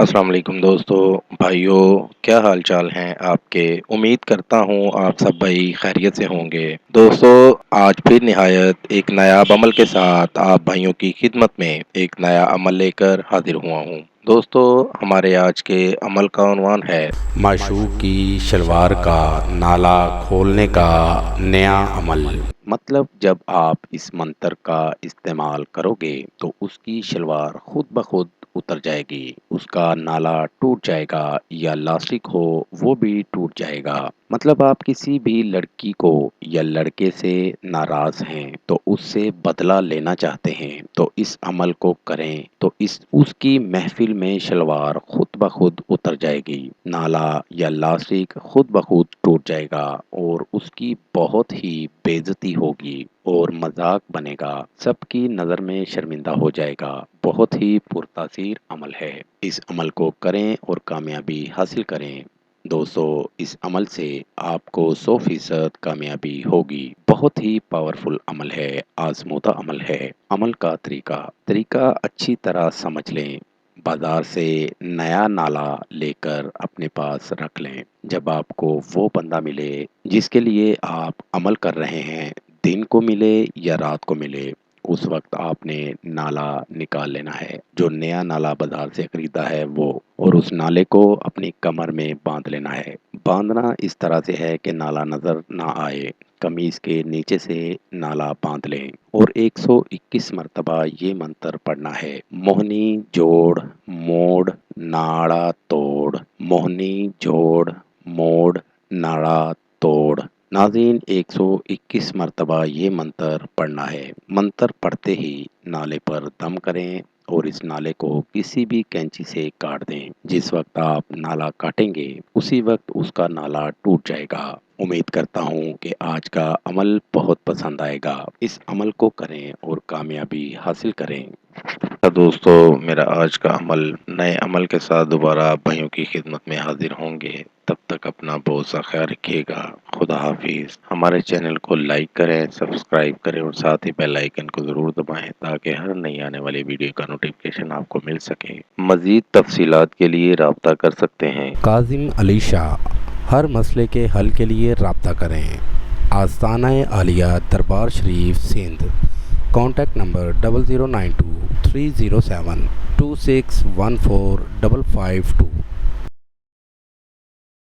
السلام علیکم دوستو بھائیوں، کیا حال چال ہیں آپ کے؟ امید کرتا ہوں آپ سب بھائی خیریت سے ہوں گے۔ دوستو، آج پھر نہایت ایک نایاب عمل کے ساتھ آپ بھائیوں کی خدمت میں ایک نیا عمل لے کر حاضر ہوا ہوں۔ دوستو، ہمارے آج کے عمل کا عنوان ہے معشوق کی شلوار کا نالا کھولنے کا نیا عمل۔ مطلب جب آپ اس منتر کا استعمال کرو گے تو اس کی شلوار خود بخود اتر جائے گی، اس کا نالا ٹوٹ جائے گا یا لاسٹک ہو وہ بھی ٹوٹ جائے گا۔ مطلب آپ کسی بھی لڑکی کو یا لڑکے سے ناراض ہیں تو اس سے بدلہ لینا چاہتے ہیں تو اس عمل کو کریں تو اس کی محفل میں شلوار خود بخود اتر جائے گی، نالا یا لاسٹک خود بخود ٹوٹ جائے گا اور اس کی بہت ہی بے عزتی ہوگی اور مذاق بنے گا، سب کی نظر میں شرمندہ ہو جائے گا۔ بہت ہی پرتاثیر عمل ہے، اس عمل کو کریں اور کامیابی حاصل کریں۔ دوستو، اس عمل سے آپ کو 100% کامیابی ہوگی۔ بہت ہی پاورفل عمل ہے، آزمودہ عمل ہے۔ عمل کا طریقہ اچھی طرح سمجھ لیں۔ بازار سے نیا نالا لے کر اپنے پاس رکھ لیں۔ جب آپ کو وہ بندہ ملے جس کے لیے آپ عمل کر رہے ہیں، دن کو ملے یا رات کو ملے، اس وقت آپ نے نالا نکال لینا ہے، جو نیا نالا بازار سے خریدا ہے وہ، اور اس نالے کو اپنی کمر میں باندھ لینا ہے۔ باندھنا اس طرح سے ہے کہ نالا نظر نہ آئے، قمیض کے نیچے سے نالا باندھ لیں اور 121 مرتبہ یہ منتر پڑھنا ہے: موہنی جوڑ موڑ ناڑا توڑ، موہنی جوڑ موڑ ناڑا توڑ۔ ناظرین، 121 مرتبہ یہ منتر پڑھنا ہے۔ منتر پڑھتے ہی نالے پر دم کریں اور اس نالے کو کسی بھی کینچی سے کاٹ دیں۔ جس وقت آپ نالا کاٹیں گے اسی وقت اس کا نالا ٹوٹ جائے گا۔ امید کرتا ہوں کہ آج کا عمل بہت پسند آئے گا۔ اس عمل کو کریں اور کامیابی حاصل کریں۔ دوستو، میرا آج کا عمل نئے عمل کے ساتھ دوبارہ آپ بھائیوں کی خدمت میں حاضر ہوں گے۔ تب تک اپنا بہت سا خیال رکھیے گا۔ خدا حافظ۔ ہمارے چینل کو لائک کریں، سبسکرائب کریں اور ساتھ ہی بیل آئیکن کو ضرور دبائیں تاکہ ہر نئی آنے والی ویڈیو کا نوٹیفکیشن آپ کو مل سکے۔ مزید تفصیلات کے لیے رابطہ کر سکتے ہیں کاظم علی شاہ۔ ہر مسئلے کے حل کے لیے رابطہ کریں۔ آستانہ عالیہ دربار شریف سندھ۔ Contact number 0092 307 2614 552